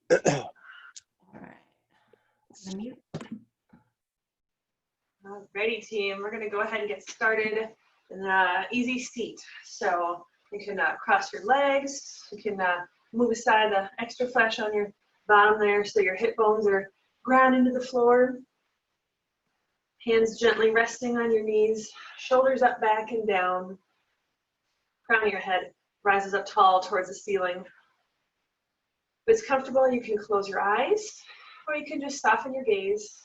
All right. Unmute. Alrighty, team. We're going to go ahead and get started in an easy seat. So you can cross your legs. You can move aside the extra flesh on your bottom there so your hip bones are ground into the floor. Hands gently resting on your knees. Shoulders up, back, and down. Crown of your head rises up tall towards the ceiling. If it's comfortable, you can close your eyes, or you can just soften your gaze.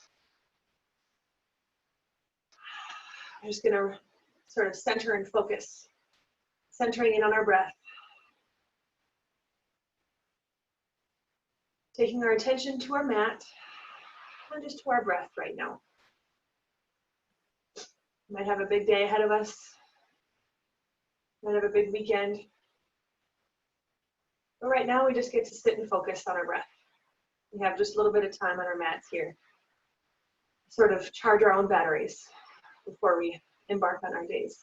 I'm just going to sort of center and focus, centering in on our breath. Taking our attention to our mat, and just to our breath right now. We might have a big day ahead of us. Might have a big weekend. But right now, we just get to sit and focus on our breath. We have just a little bit of time on our mats here. Sort of charge our own batteries before we embark on our days.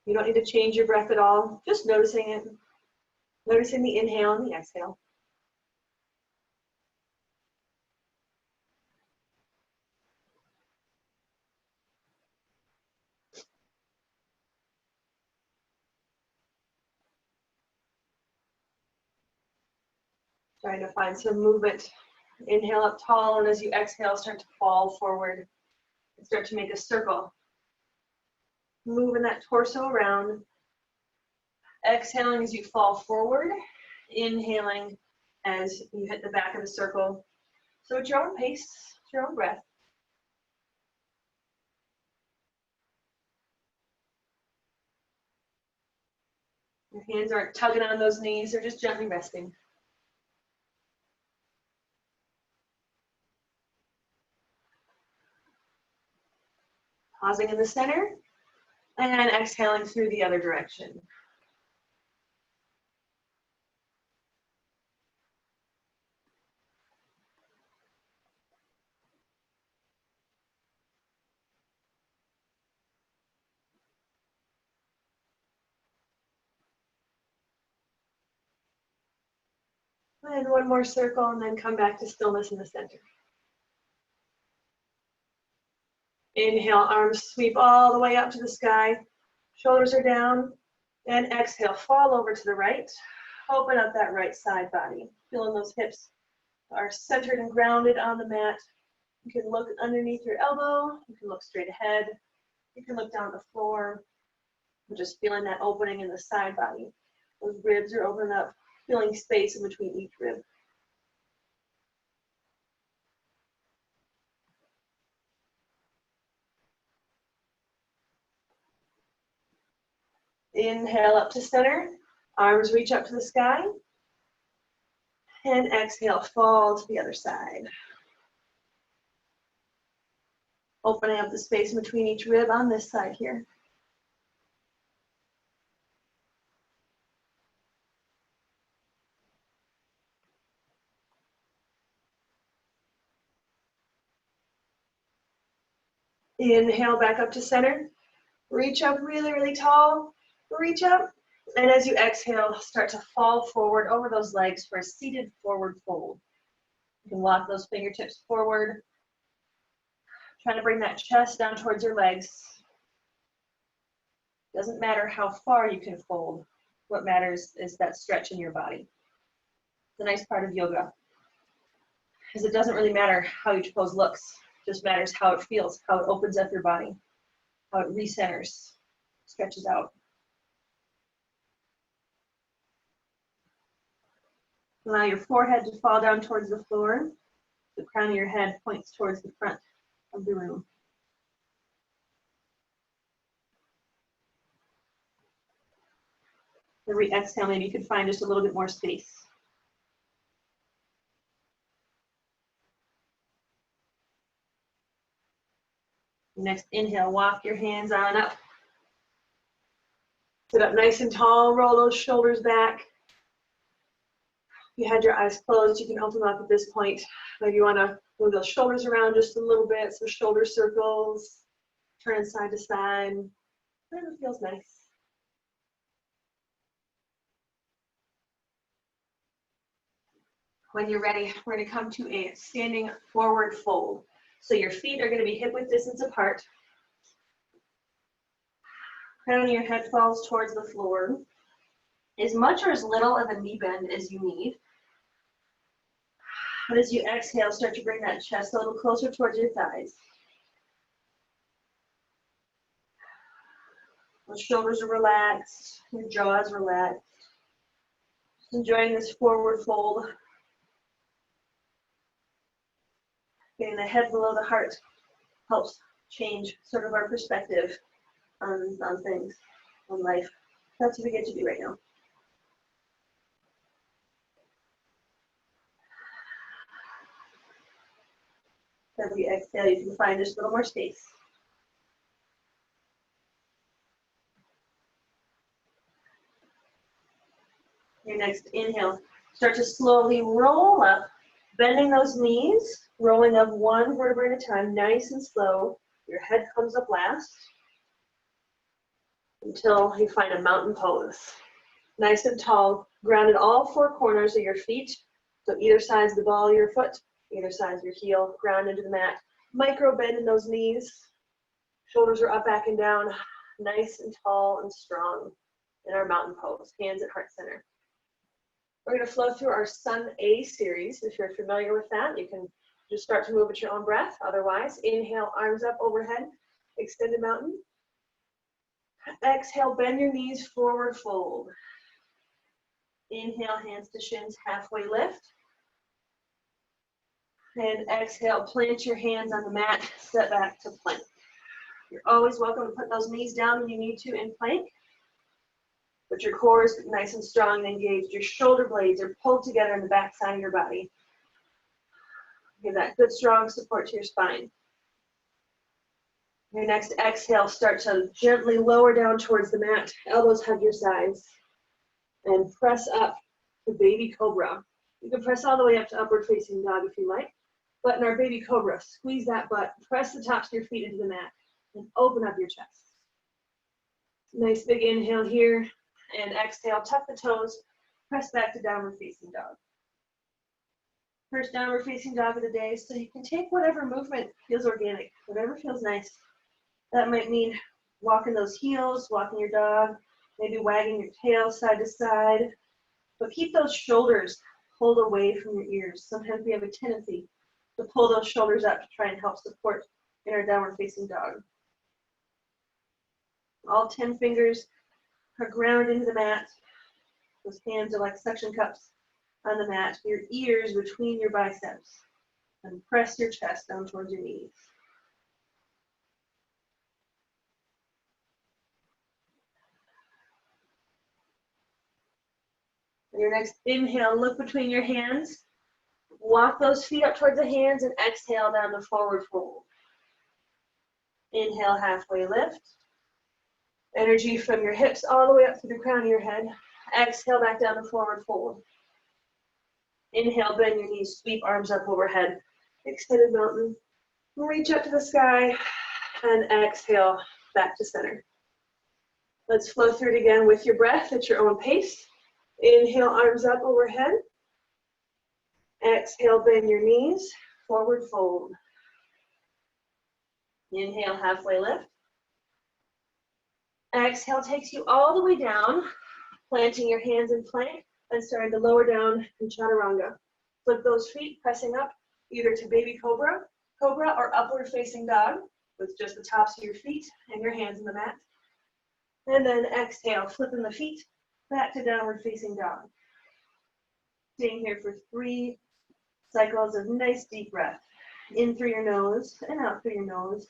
You don't need to change your breath at all, just noticing it. Noticing the inhale and the exhale. Trying to find some movement. Inhale up tall, and as you exhale, start to fall forward and start to make a circle. Moving that torso around. Exhaling as you fall forward. Inhaling as you hit the back of the circle. So at your own pace, at your own breath. Your hands aren't tugging on those knees, they're just gently resting. Pausing in the center and exhaling through the other direction. And one more circle, and then come back to stillness in the center. Inhale, arms sweep all the way up to the sky. Shoulders are down. And exhale, fall over to the right. Open up that right side body. Feeling those hips are centered and grounded on the mat. You can look underneath your elbow. You can look straight ahead. You can look down at the floor. I'm just feeling that opening in the side body. Those ribs are opening up, feeling space in between each rib. Inhale up to center. Arms reach up to the sky. And exhale, fall to the other side. Opening up the space between each rib on this side here. Inhale back up to center. Reach up really, really tall. Reach up. And as you exhale, start to fall forward over those legs for a seated forward fold. You can walk those fingertips forward. Trying to bring that chest down towards your legs. Doesn't matter how far you can fold. What matters is that stretch in your body. It's a nice part of yoga. Because it doesn't really matter how each pose looks. It just matters how it feels, how it opens up your body, how it recenters, stretches out. Allow your forehead to fall down towards the floor. The crown of your head points towards the front of the room. Every exhale, maybe you could find just a little bit more space. Next inhale, walk your hands on up. Sit up nice and tall, roll those shoulders back. If you had your eyes closed, you can open them up at this point. Maybe you want to move those shoulders around just a little bit, so shoulder circles, turn side to side, whatever feels nice. When you're ready, we're going to come to a standing forward fold. So your feet are going to be hip width distance apart. Crown of your head falls towards the floor. As much or as little of a knee bend as you need. But as you exhale, start to bring that chest a little closer towards your thighs. The shoulders are relaxed, your jaw is relaxed. Just enjoying this forward fold. Getting the head below the heart helps change sort of our perspective on things, on life. That's what we get to do right now. As you exhale, you can find just a little more space. Your next inhale, start to slowly roll up, bending those knees, rolling up one vertebra at a time, nice and slow. Your head comes up last until you find a mountain pose. Nice and tall, grounded all four corners of your feet. So either side of the ball of your foot, either side of your heel, ground into the mat. Micro bend in those knees. Shoulders are up, back, and down. Nice and tall and strong in our mountain pose. Hands at heart center. We're going to flow through our Sun A series. If you're familiar with that, you can just start to move at your own breath. Otherwise, inhale, arms up overhead, extended mountain. Exhale, bend your knees, forward fold. Inhale, hands to shins, halfway lift. And exhale, plant your hands on the mat, step back to plank. You're always welcome to put those knees down when you need to in plank. But your core is nice and strong and engaged. Your shoulder blades are pulled together in the back side of your body. Give that good, strong support to your spine. Your next exhale, start to gently lower down towards the mat. Elbows hug your sides. And press up to baby cobra. You can press all the way up to upward facing dog if you like. But in our baby cobra, squeeze that butt, press the tops of your feet into the mat, and open up your chest. Nice big inhale here. And exhale, tuck the toes, press back to downward facing dog. First downward facing dog of the day, so you can take whatever movement feels organic, whatever feels nice. That might mean walking those heels, walking your dog, maybe wagging your tail side to side. But keep those shoulders pulled away from your ears. Sometimes we have a tendency to pull those shoulders up to try and help support in our downward facing dog. All 10 fingers are grounded into the mat. Those hands are like suction cups on the mat. Your ears between your biceps. And press your chest down towards your knees. Your next inhale, look between your hands. Walk those feet up towards the hands and exhale down to forward fold. Inhale, halfway lift. Energy from your hips all the way up to the crown of your head. Exhale back down to forward fold. Inhale, bend your knees, sweep arms up overhead. Extended mountain. Reach up to the sky and exhale back to center. Let's flow through it again with your breath at your own pace. Inhale, arms up overhead. Exhale, bend your knees, forward fold. Inhale, halfway lift. Exhale takes you all the way down, planting your hands in plank and starting to lower down in chaturanga. Flip those feet, pressing up either to baby cobra, or upward facing dog with just the tops of your feet and your hands in the mat. And then exhale, flipping the feet back to downward facing dog. Staying here for 3 cycles of nice deep breath. In through your nose and out through your nose.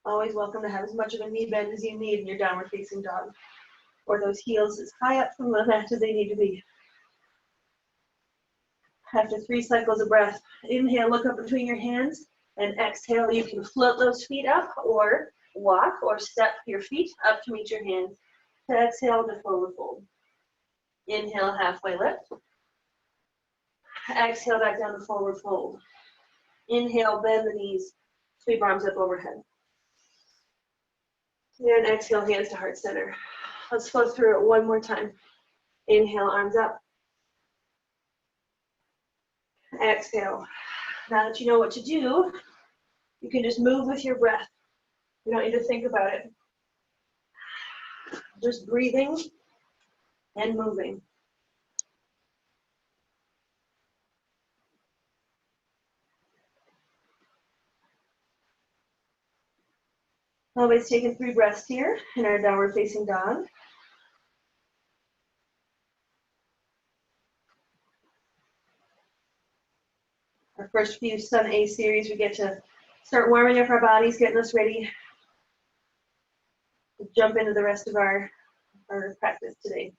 Always welcome to have as much of a knee bend as you need in your downward facing dog. Or those heels as high up from the mat as they need to be. After 3 cycles of breath, inhale, look up between your hands, and exhale, you can float those feet up or walk or step your feet up to meet your hands. To exhale to forward fold. Inhale, halfway lift. Exhale back down to forward fold. Inhale, bend the knees, sweep arms up overhead. And exhale, hands to heart center. Let's flow through it one more time. Inhale, arms up. Exhale. Now that you know what to do, you can just move with your breath. You don't need to think about it. Just breathing and moving. Always taking 3 breaths here in our downward facing dog. Our first few Sun A series, we get to start warming up our bodies, getting us ready to jump into the rest of our practice today.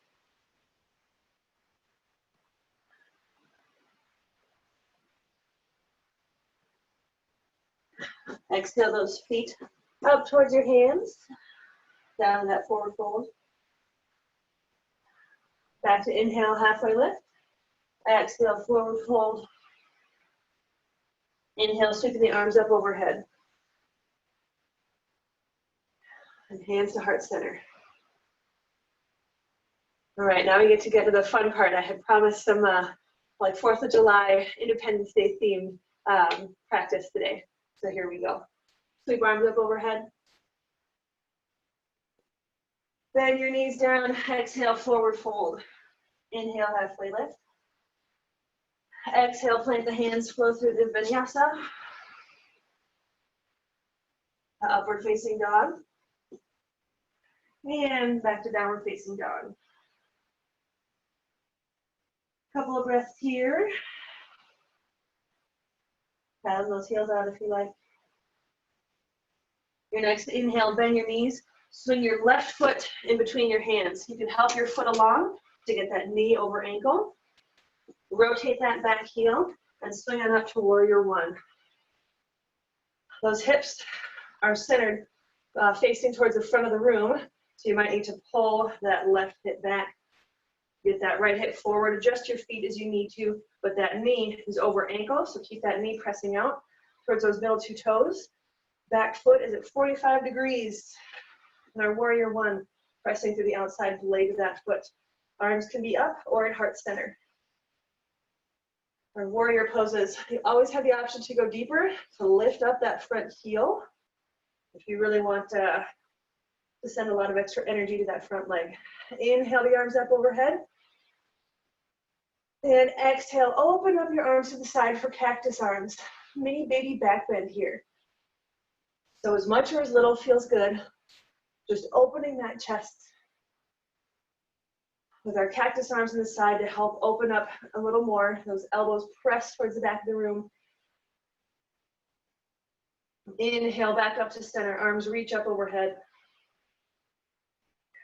Exhale those feet up towards your hands, down in that forward fold. Back to inhale, halfway lift. Exhale, forward fold. Inhale, sweeping the arms up overhead. And hands to heart center. All right, now we get to the fun part. I had promised some like 4th of July, Independence Day themed practice today. So here we go. Sweep arms up overhead. Bend your knees down. Exhale, forward fold. Inhale, halfway lift. Exhale, plant the hands, flow through the vinyasa. Upward facing dog. And back to downward facing dog. Couple of breaths here. Paddle those heels out if you like. Your next inhale, bend your knees. Swing your left foot in between your hands. You can help your foot along to get that knee over ankle. Rotate that back heel and swing it up to warrior 1. Those hips are centered, facing towards the front of the room. So you might need to pull that left hip back. Get that right hip forward. Adjust your feet as you need to, but that knee is over ankle. So keep that knee pressing out towards those middle 2 toes. Back foot is at 45 degrees. And our warrior 1, pressing through the outside blade of that foot. Arms can be up or at heart center. Our warrior poses, you always have the option to go deeper, to lift up that front heel. If you really want to send a lot of extra energy to that front leg. Inhale the arms up overhead. And exhale, open up your arms to the side for cactus arms. Mini baby back bend here. So as much or as little feels good. Just opening that chest with our cactus arms on the side to help open up a little more. Those elbows press towards the back of the room. Inhale back up to center, arms reach up overhead.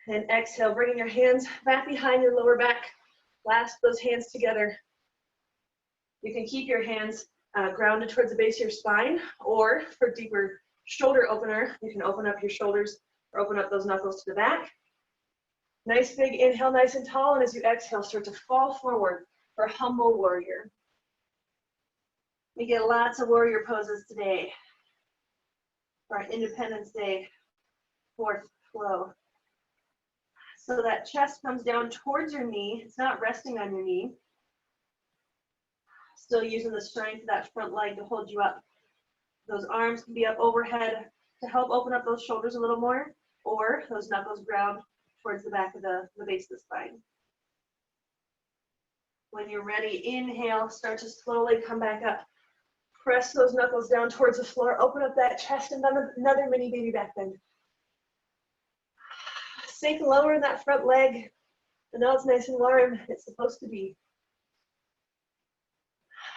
And exhale, bringing your hands back behind your lower back. Clasp those hands together. You can keep your hands grounded towards the base of your spine, or for deeper shoulder opener, you can open up your shoulders or open up those knuckles to the back. Nice big inhale, nice and tall, and as you exhale, start to fall forward for humble warrior. We get lots of warrior poses today for our Independence Day 4th flow. So that chest comes down towards your knee. It's not resting on your knee. Still using the strength of that front leg to hold you up. Those arms can be up overhead to help open up those shoulders a little more, or those knuckles ground towards the back of the base of the spine. When you're ready, inhale, start to slowly come back up. Press those knuckles down towards the floor, open up that chest, and another mini baby back bend. Sink lower in that front leg. And now it's nice and warm. It's supposed to be.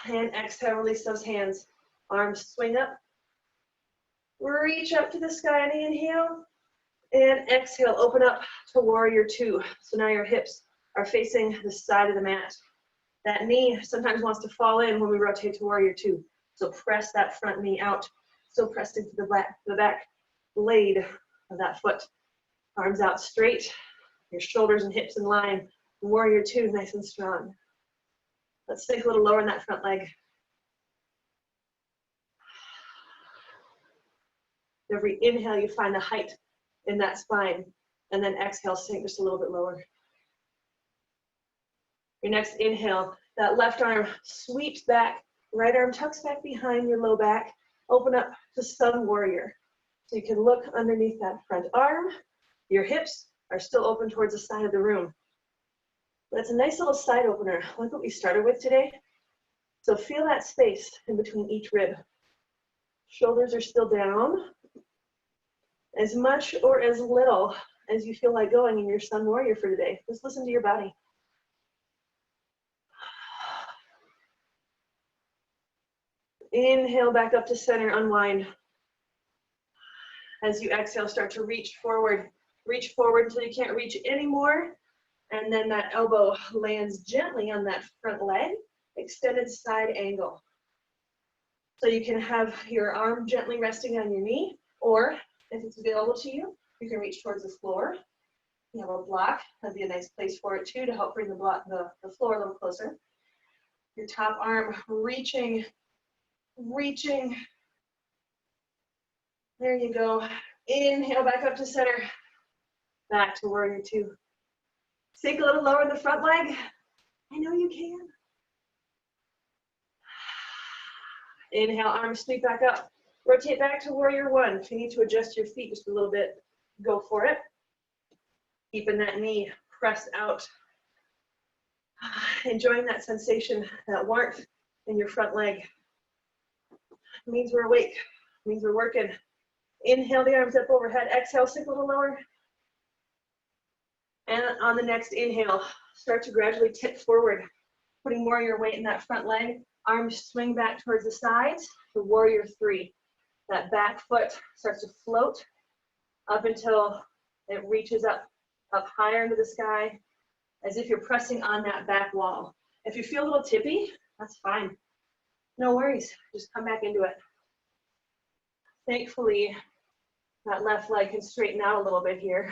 And exhale, release those hands. Arms swing up. Reach up to the sky on the inhale. And exhale, open up to warrior 2. So now your hips are facing the side of the mat. That knee sometimes wants to fall in when we rotate to warrior 2. So press that front knee out. Still pressed into the back blade of that foot. Arms out straight. Your shoulders and hips in line. Warrior 2, nice and strong. Let's sink a little lower in that front leg. Every inhale, you find the height in that spine, and then exhale, sink just a little bit lower. Your next inhale, that left arm sweeps back, right arm tucks back behind your low back, open up to Sun Warrior. So you can look underneath that front arm. Your hips are still open towards the side of the room. That's a nice little side opener, like what we started with today. So feel that space in between each rib. Shoulders are still down. As much or as little as you feel like going in your Sun Warrior for today. Just listen to your body. Inhale back up to center, unwind. As you exhale, start to reach forward. Reach forward until you can't reach anymore. And then that elbow lands gently on that front leg, extended side angle. So you can have your arm gently resting on your knee, or if it's available to you, you can reach towards the floor. You have a block, that'd be a nice place for it too, to help bring the floor a little closer. Your top arm reaching. There you go. Inhale back up to center. Back to warrior two. Sink a little lower in the front leg. I know you can. Inhale, arms sweep back up. Rotate back to warrior one. If you need to adjust your feet just a little bit, go for it. Keeping that knee pressed out. Enjoying that sensation, that warmth in your front leg. It means we're awake. It means we're working. Inhale the arms up overhead. Exhale, sink a little lower. And on the next inhale, start to gradually tip forward, putting more of your weight in that front leg. Arms swing back towards the sides. The warrior three. That back foot starts to float up until it reaches up higher into the sky, as if you're pressing on that back wall. If you feel a little tippy, that's fine. No worries, just come back into it. Thankfully, that left leg can straighten out a little bit here.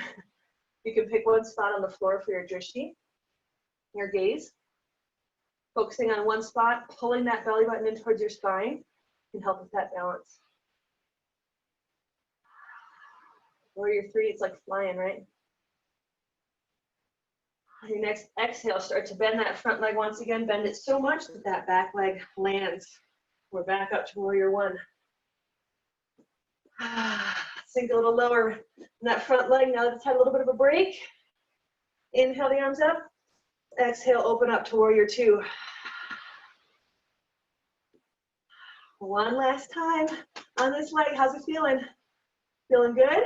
You can pick one spot on the floor for your drishti, your gaze. Focusing on one spot, pulling that belly button in towards your spine can help with that balance. Warrior three, it's like flying, right? Your next exhale, start to bend that front leg once again. Bend it so much that that back leg lands. We're back up to warrior one. Sink a little lower in that front leg. Now that it's had a little bit of a break. Inhale the arms up. Exhale, open up to warrior two. One last time on this leg. How's it feeling? Feeling good?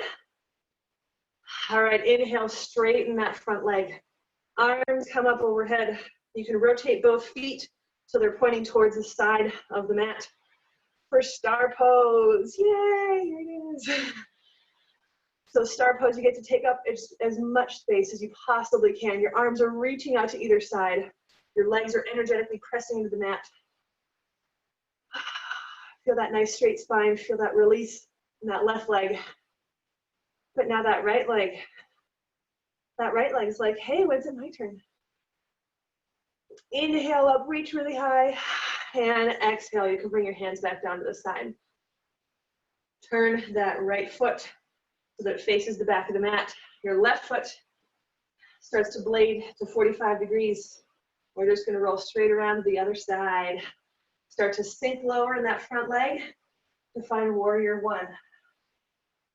All right, inhale, straighten that front leg. Arms come up overhead. You can rotate both feet so they're pointing towards the side of the mat. For star pose, yay, here it is. So star pose, you get to take up as much space as you possibly can. Your arms are reaching out to either side. Your legs are energetically pressing into the mat. Feel that nice straight spine, feel that release in that left leg. But now that right leg is like, hey, when's it my turn? Inhale up, reach really high, and exhale. You can bring your hands back down to the side. Turn that right foot so that it faces the back of the mat. Your left foot starts to blade to 45 degrees. We're just gonna roll straight around to the other side. Start to sink lower in that front leg to find warrior one.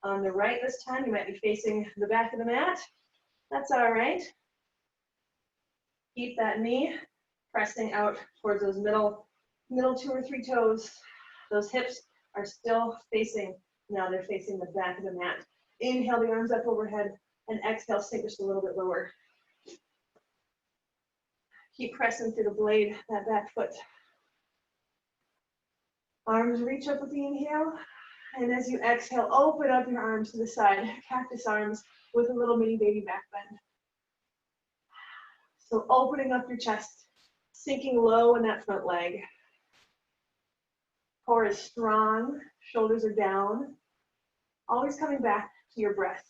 On the right this time, you might be facing the back of the mat. That's all right. Keep that knee pressing out towards those middle 2 or 3 toes. Those hips are still facing, now they're facing the back of the mat. Inhale the arms up overhead and exhale, sink just a little bit lower. Keep pressing through the blade, that back foot. Arms reach up with the inhale. And as you exhale, open up your arms to the side, cactus arms with a little mini baby back bend. So opening up your chest, sinking low in that front leg. Core is strong, shoulders are down. Always coming back to your breath.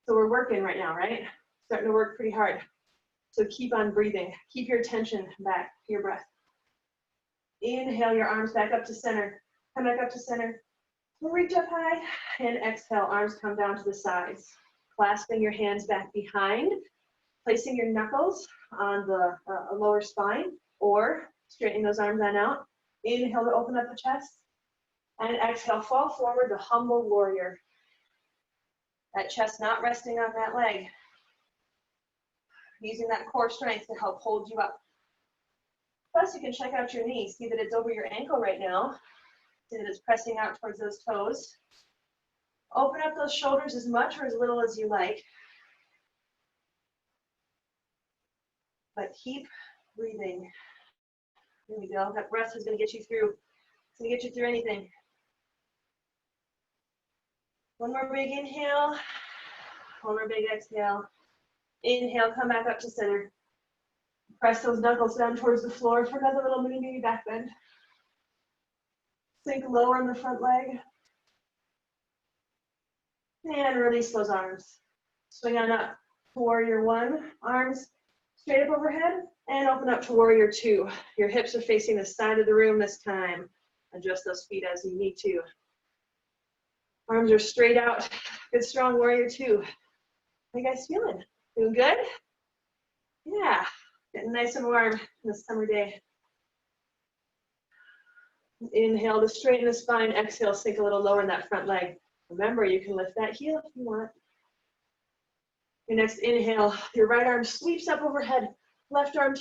So we're working right now, right? Starting to work pretty hard. So keep on breathing. Keep your attention back to your breath. Inhale your arms back up to center. Come back up to center. Reach up high. And exhale, arms come down to the sides. Clasping your hands back behind. Placing your knuckles on the lower spine. Or straightening those arms on out. Inhale to open up the chest. And exhale, fall forward to humble warrior. That chest not resting on that leg. Using that core strength to help hold you up. Plus, you can check out your knee. See that it's over your ankle right now. See that it's pressing out towards those toes. Open up those shoulders as much or as little as you like. But keep breathing. Here we go. That breath is going to get you through. It's going to get you through anything. One more big inhale. One more big exhale. Inhale, come back up to center. Press those knuckles down towards the floor for another little mini back bend. Sink lower in the front leg. And release those arms. Swing on up to warrior one. Arms straight up overhead. And open up to warrior two. Your hips are facing the side of the room this time. Adjust those feet as you need to. Arms are straight out. Good strong warrior two. How you guys feeling? Doing good? Yeah. Getting nice and warm this summer day. Inhale to straighten the spine. Exhale, sink a little lower in that front leg. Remember, you can lift that heel if you want. Your next inhale, your right arm sweeps up overhead. Left arm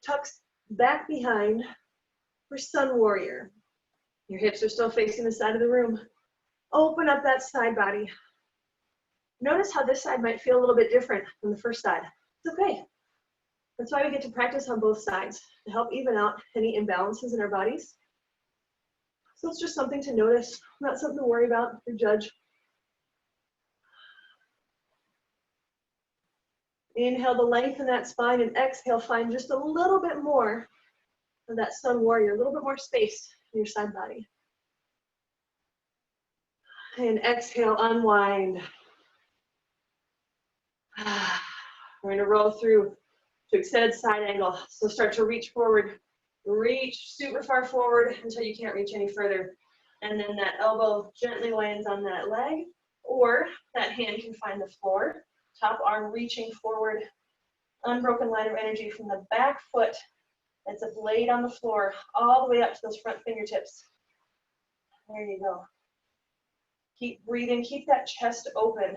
tucks back behind for sun warrior. Your hips are still facing the side of the room. Open up that side body. Notice how this side might feel a little bit different than the first side. It's okay. That's why we get to practice on both sides, to help even out any imbalances in our bodies. So it's just something to notice, not something to worry about or judge. Inhale to lengthen that spine, and exhale, find just a little bit more of that sun warrior, a little bit more space in your side body. And exhale, unwind. We're going to roll through to extended side angle. So start to reach forward. Reach super far forward until you can't reach any further. And then that elbow gently lands on that leg, or that hand can find the floor. Top arm reaching forward. Unbroken line of energy from the back foot. It's a blade on the floor all the way up to those front fingertips. There you go. Keep breathing. Keep that chest open.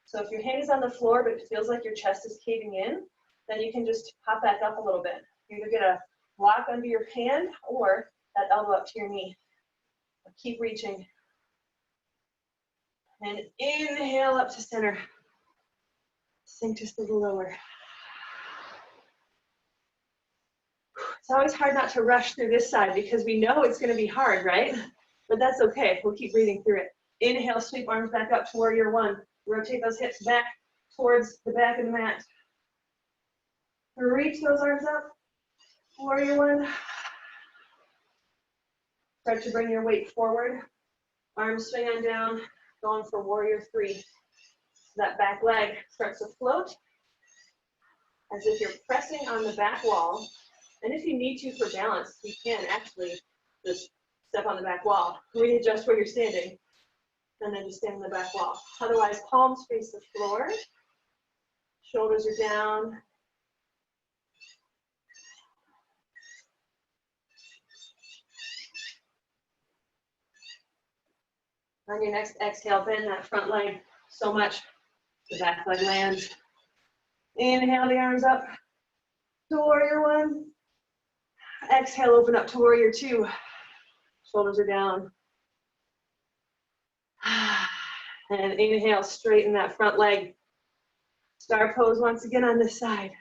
So if your hand is on the floor, but it feels like your chest is caving in, then you can just pop back up a little bit. You either get a block under your hand or that elbow up to your knee. Keep reaching. And inhale up to center. Sink just a little lower. It's always hard not to rush through this side because we know it's going to be hard, right? But that's okay. We'll keep breathing through it. Inhale, sweep arms back up to warrior one. Rotate those hips back towards the back of the mat. Reach those arms up. Warrior one. Start to bring your weight forward. Arms swing on down. Going for warrior three. So that back leg starts to float as if you're pressing on the back wall. And if you need to for balance, you can actually just step on the back wall. Readjust where you're standing. And then just stand on the back wall. Otherwise, palms face the floor. Shoulders are down. On your next exhale, bend that front leg so much the back leg lands. Inhale the arms up to warrior one. Exhale, open up to warrior two. Shoulders are down. And inhale, straighten that front leg. Star pose once again on this side.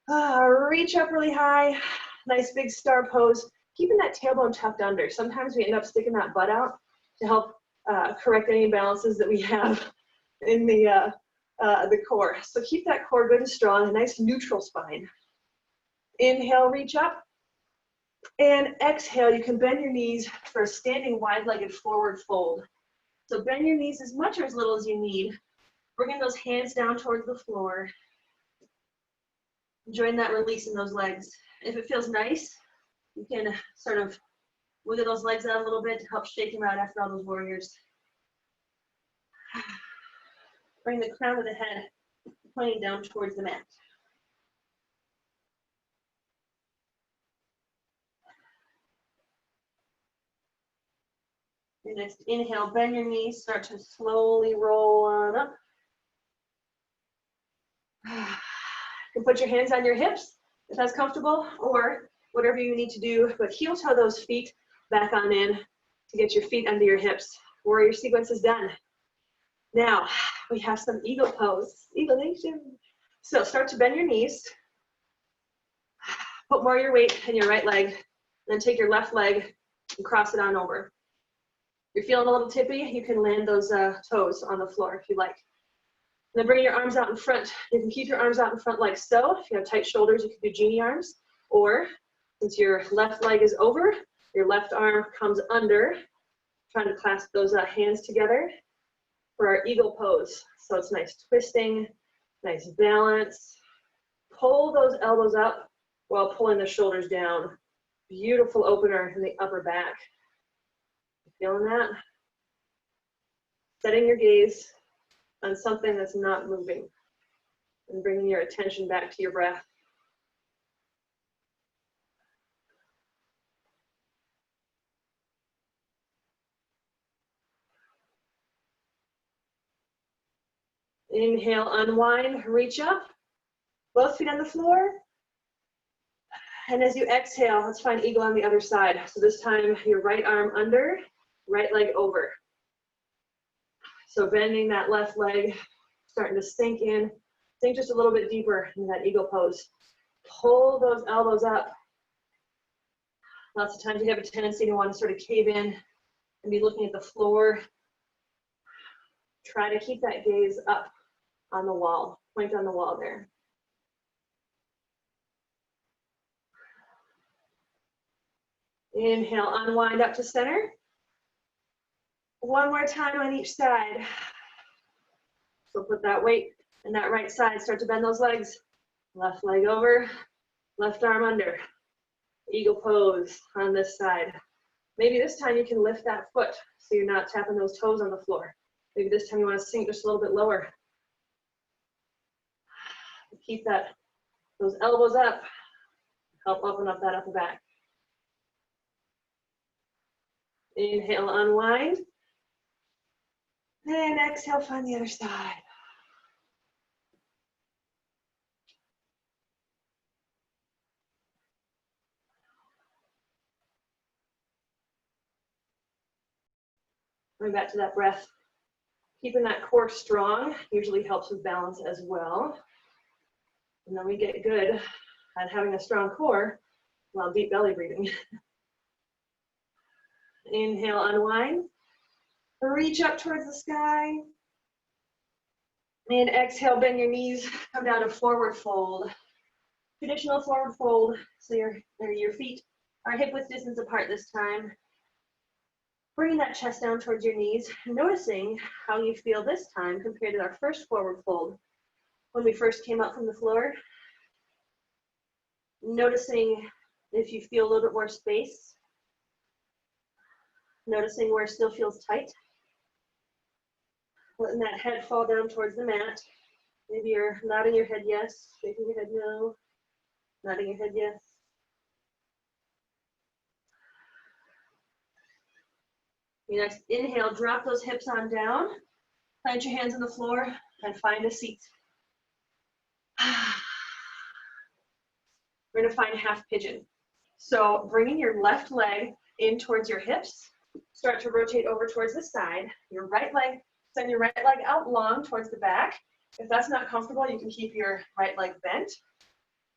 Reach up really high. Nice big star pose. Keeping that tailbone tucked under. Sometimes we end up sticking that butt out to help correct any imbalances that we have in the core. So keep that core good and strong, a nice neutral spine. Inhale, reach up. And exhale, you can bend your knees for a standing wide-legged forward fold. So bend your knees as much or as little as you need. Bringing those hands down towards the floor. Enjoying that release in those legs. If it feels nice, you can sort of wiggle those legs out a little bit to help shake them out after all those warriors. Bring the crown of the head pointing down towards the mat. Your next inhale, bend your knees, start to slowly roll on up. You can put your hands on your hips if that's comfortable, or whatever you need to do, but heel toe those feet back on in to get your feet under your hips. Warrior sequence is done. Now, we have some eagle pose, eagle nation. So start to bend your knees, put more of your weight in your right leg, then take your left leg and cross it on over. You're feeling a little tippy, you can land those toes on the floor if you like. And then bring your arms out in front. You can keep your arms out in front like so. If you have tight shoulders, you can do genie arms. Or, since your left leg is over, your left arm comes under, trying to clasp those hands together for our eagle pose. So it's nice twisting, nice balance. Pull those elbows up while pulling the shoulders down. Beautiful opener in the upper back. Feeling that? Setting your gaze on something that's not moving and bringing your attention back to your breath. Inhale, unwind, reach up, both feet on the floor. And as you exhale, let's find eagle on the other side. So this time, your right arm under, right leg over. So bending that left leg, starting to sink in. Sink just a little bit deeper in that eagle pose. Pull those elbows up. Lots of times you have a tendency to want to sort of cave in and be looking at the floor. Try to keep that gaze up on the wall, point on the wall there. Inhale, unwind up to center. One more time on each side. So put that weight in that right side, start to bend those legs. Left leg over, left arm under. Eagle pose on this side. Maybe this time you can lift that foot so you're not tapping those toes on the floor. Maybe this time you want to sink just a little bit lower. Keep those elbows up. Help open up that upper back. Inhale, unwind. And exhale, find the other side. Going back to that breath. Keeping that core strong usually helps with balance as well. And then we get good at having a strong core while deep belly breathing. Inhale, unwind. Reach up towards the sky. And exhale, bend your knees, come down to forward fold. Traditional forward fold, so your feet are hip width distance apart this time. Bringing that chest down towards your knees, noticing how you feel this time compared to our first forward fold. When we first came up from the floor, noticing if you feel a little bit more space, noticing where it still feels tight, letting that head fall down towards the mat. Maybe you're nodding your head yes, shaking your head no, nodding your head yes. Your next inhale, drop those hips on down, plant your hands on the floor, and find a seat. We're gonna find half pigeon. So bringing your left leg in towards your hips, start to rotate over towards the side. Your right leg, send your right leg out long towards the back. If that's not comfortable, you can keep your right leg bent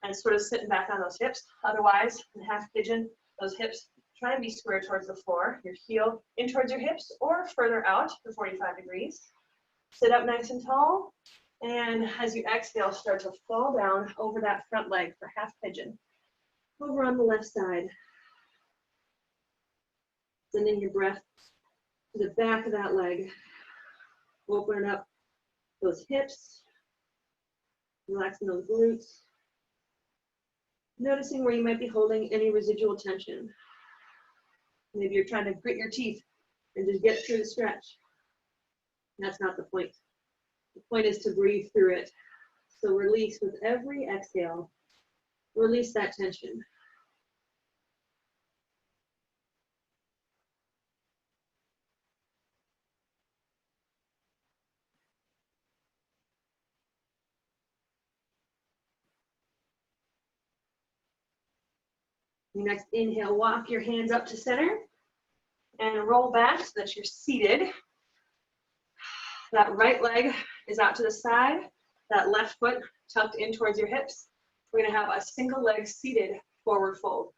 and sort of sitting back on those hips. Otherwise, in half pigeon, those hips try and be square towards the floor. Your heel in towards your hips or further out to 45 degrees. Sit up nice and tall. And as you exhale, start to fall down over that front leg for half pigeon. Over on the left side. Sending your breath to the back of that leg. Opening up those hips. Relaxing those glutes. Noticing where you might be holding any residual tension. Maybe you're trying to grit your teeth and just get through the stretch. That's not the point. The point is to breathe through it. So release with every exhale. Release that tension. Your next inhale, walk your hands up to center and roll back so that you're seated. That right leg is out to the side, that left foot tucked in towards your hips. We're gonna have a single leg seated forward fold.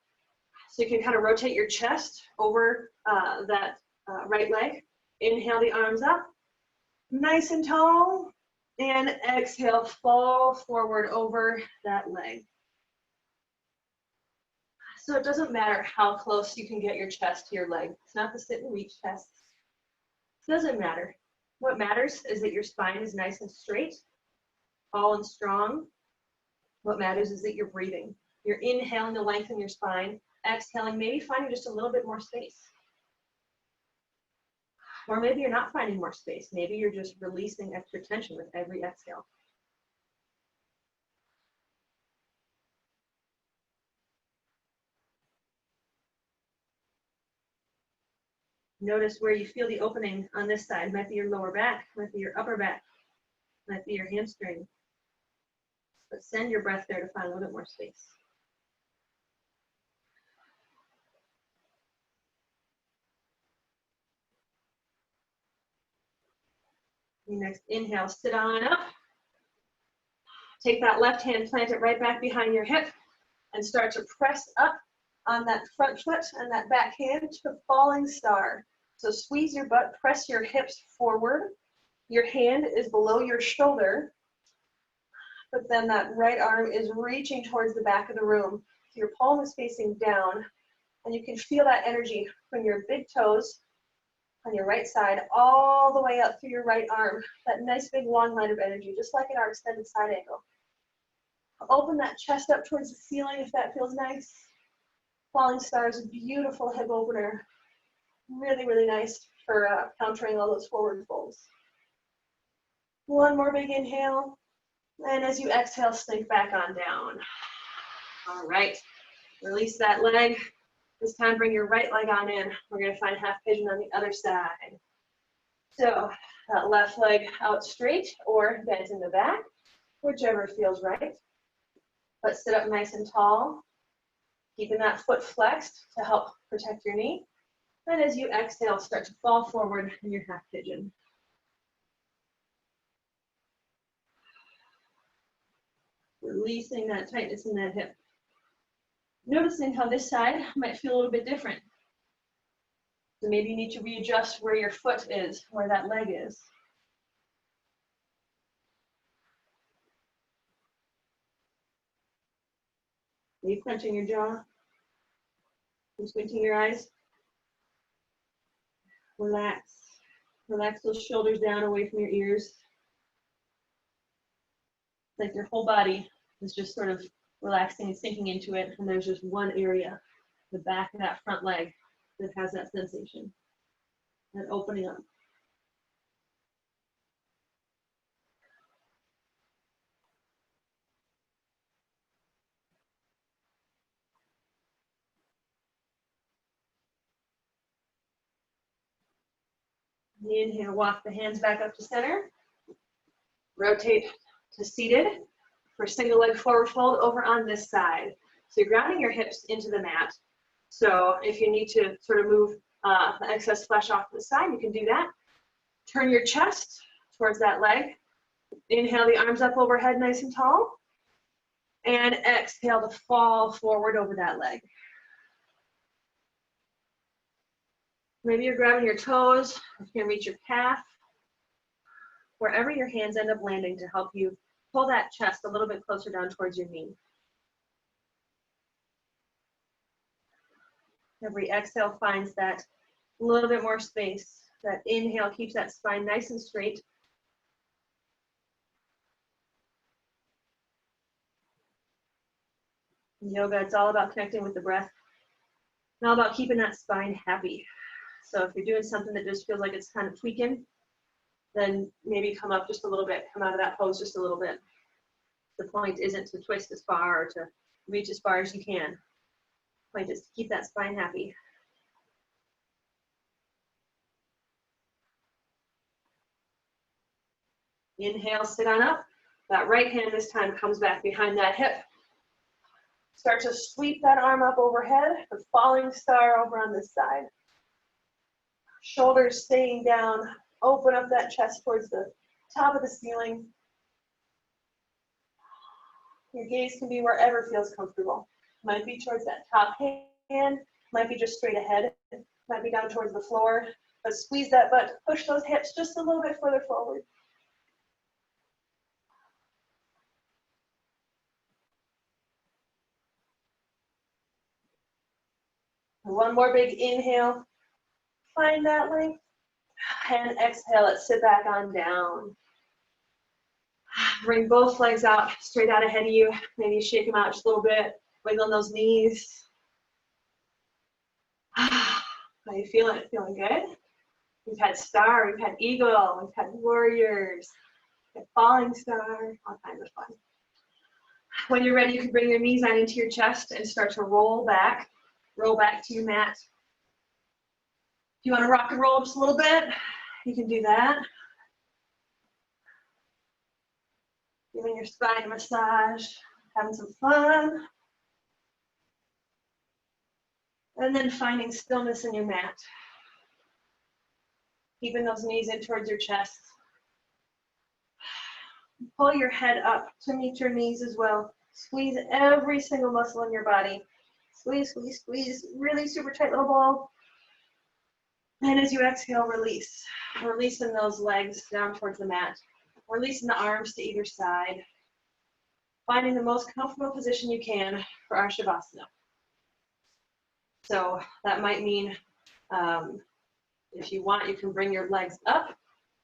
So you can kind of rotate your chest over that right leg. Inhale the arms up, nice and tall, and exhale, fall forward over that leg. So it doesn't matter how close you can get your chest to your leg. It's not the sit and reach test. It doesn't matter. What matters is that your spine is nice and straight, tall and strong. What matters is that you're breathing. You're inhaling to lengthen your spine, exhaling, maybe finding just a little bit more space. Or maybe you're not finding more space. Maybe you're just releasing extra tension with every exhale. Notice where you feel the opening on this side. Might be your lower back, might be your upper back, might be your hamstring. But send your breath there to find a little bit more space. Your next inhale, sit on up. Take that left hand, plant it right back behind your hip, and start to press up on that front foot and that back hand to falling star. So squeeze your butt, press your hips forward. Your hand is below your shoulder, but then that right arm is reaching towards the back of the room. Your palm is facing down, and you can feel that energy from your big toes on your right side all the way up through your right arm. That nice big long line of energy, just like in our extended side angle. Open that chest up towards the ceiling if that feels nice. Falling star is a beautiful hip opener. Really, really nice for countering all those forward folds. One more big inhale. And as you exhale, sink back on down. All right, release that leg. This time bring your right leg on in. We're gonna find half pigeon on the other side. So that left leg out straight or bent in the back, whichever feels right. But sit up nice and tall, keeping that foot flexed to help protect your knee. And as you exhale, start to fall forward in your half pigeon. Releasing that tightness in that hip. Noticing how this side might feel a little bit different. So maybe you need to readjust where your foot is, where that leg is. Are you clenching your jaw? Are you squinting your eyes? Relax. Relax those shoulders down away from your ears. It's like your whole body is just sort of relaxing and sinking into it, and there's just one area, the back of that front leg, that has that sensation, that opening up. Inhale, walk the hands back up to center. Rotate to seated for single leg forward fold over on this side. So you're grounding your hips into the mat. So if you need to sort of move the excess flesh off to the side, you can do that. Turn your chest towards that leg. Inhale the arms up overhead nice and tall. And exhale to fall forward over that leg. Maybe you're grabbing your toes, you can reach your calf, wherever your hands end up landing to help you pull that chest a little bit closer down towards your knee. Every exhale finds that little bit more space. That inhale keeps that spine nice and straight. In yoga, it's all about connecting with the breath and all about keeping that spine happy. So if you're doing something that just feels like it's kind of tweaking, then maybe come up just a little bit, come out of that pose just a little bit. The point isn't to twist as far or to reach as far as you can. The point is to keep that spine happy. Inhale, sit on up. That right hand this time comes back behind that hip. Start to sweep that arm up overhead, the falling star over on this side. Shoulders staying down. Open up that chest towards the top of the ceiling. Your gaze can be wherever feels comfortable. Might be towards that top hand, might be just straight ahead, might be down towards the floor, but squeeze that butt, push those hips just a little bit further forward. One more big inhale, find that length, and exhale it, sit back on down. Bring both legs out, straight out ahead of you, maybe shake them out just a little bit, wiggle those knees. How you feeling? Feeling good? We've had star, we've had eagle, we've had warriors, we've had falling star, all kinds of fun. When you're ready, you can bring your knees on into your chest and start to roll back to your mat. If you want to rock and roll just a little bit, you can do that. Giving your spine a massage, having some fun. And then finding stillness in your mat. Keeping those knees in towards your chest. Pull your head up to meet your knees as well. Squeeze every single muscle in your body. Squeeze, squeeze, squeeze. Really super tight little ball. And as you exhale, release. Releasing those legs down towards the mat. Releasing the arms to either side. Finding the most comfortable position you can for our Shavasana. So that might mean, if you want, you can bring your legs up,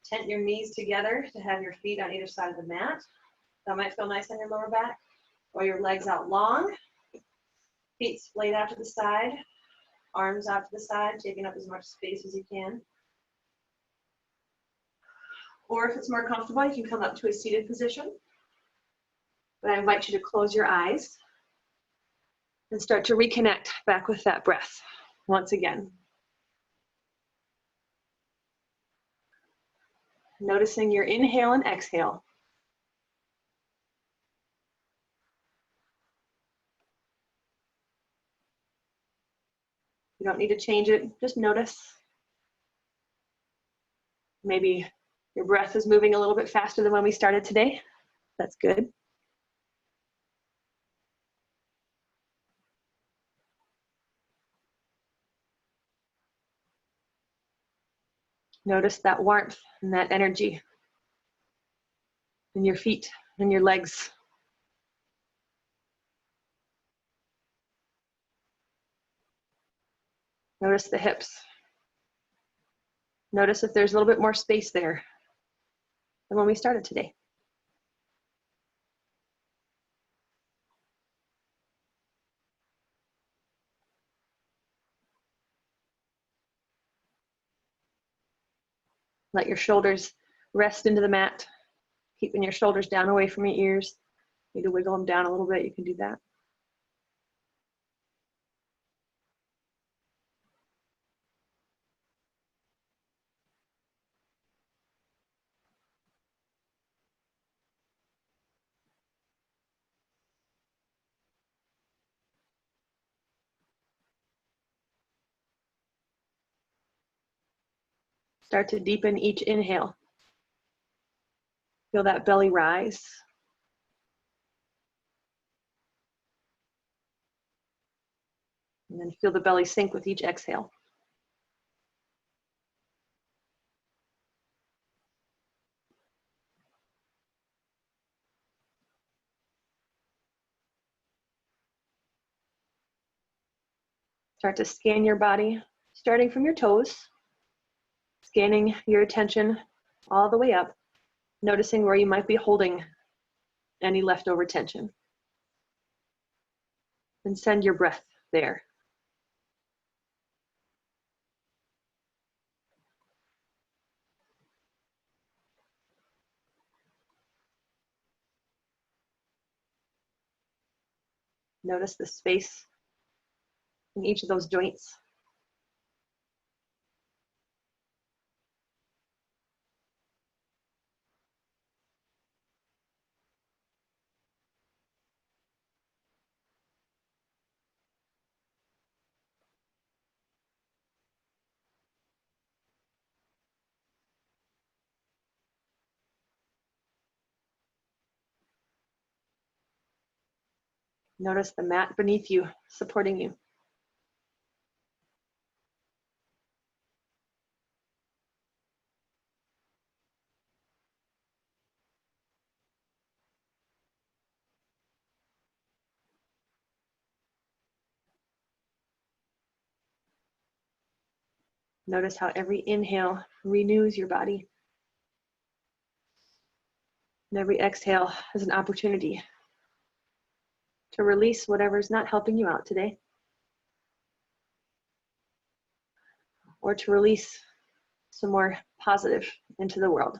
tent your knees together to have your feet on either side of the mat. That might feel nice on your lower back. Or your legs out long, feet splayed out to the side, arms out to the side, taking up as much space as you can. Or if it's more comfortable, you can come up to a seated position. But I invite you to close your eyes and start to reconnect back with that breath once again. Noticing your inhale and exhale. You don't need to change it, just notice. Maybe your breath is moving a little bit faster than when we started today. That's good. Notice that warmth and that energy in your feet and your legs. Notice the hips. Notice if there's a little bit more space there than when we started today. Let your shoulders rest into the mat, keeping your shoulders down away from your ears. Need to wiggle them down a little bit, you can do that. Start to deepen each inhale. Feel that belly rise. And then feel the belly sink with each exhale. Start to scan your body, starting from your toes, scanning your attention all the way up, noticing where you might be holding any leftover tension. and send your breath there. Notice the space in each of those joints. Notice the mat beneath you, supporting you. Notice how every inhale renews your body. And every exhale is an opportunity to release whatever's not helping you out today, or to release some more positive into the world.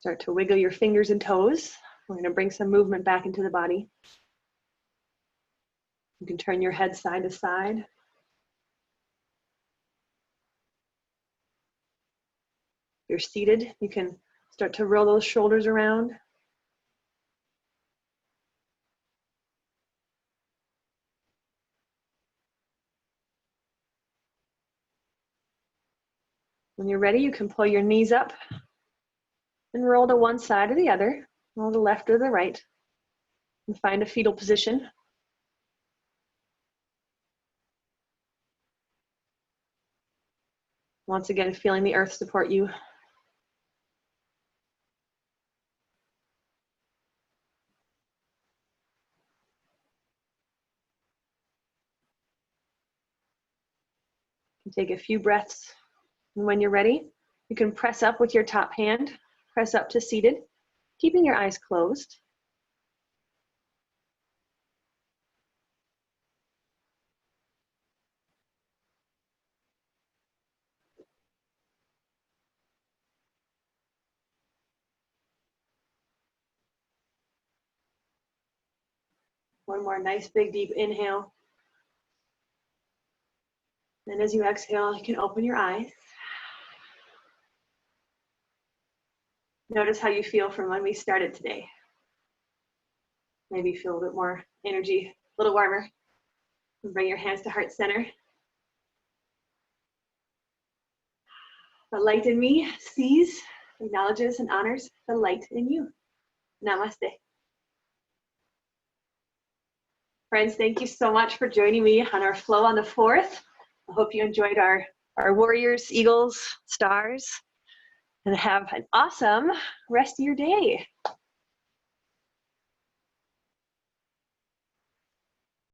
Start to wiggle your fingers and toes. We're going to bring some movement back into the body. You can turn your head side to side. If you're seated, you can start to roll those shoulders around. When you're ready, you can pull your knees up and roll to one side or the other, roll to the left or the right, and find a fetal position. Once again, feeling the earth support you. You can take a few breaths, and when you're ready, you can press up with your top hand, press up to seated, keeping your eyes closed. One more nice big deep inhale. And as you exhale, you can open your eyes. Notice how you feel from when we started today. Maybe feel a little bit more energy, a little warmer. And bring your hands to heart center. The light in me sees, acknowledges, and honors the light in you. Namaste. Friends, thank you so much for joining me on our flow on the 4th. I hope you enjoyed our warriors, eagles, stars, and have an awesome rest of your day.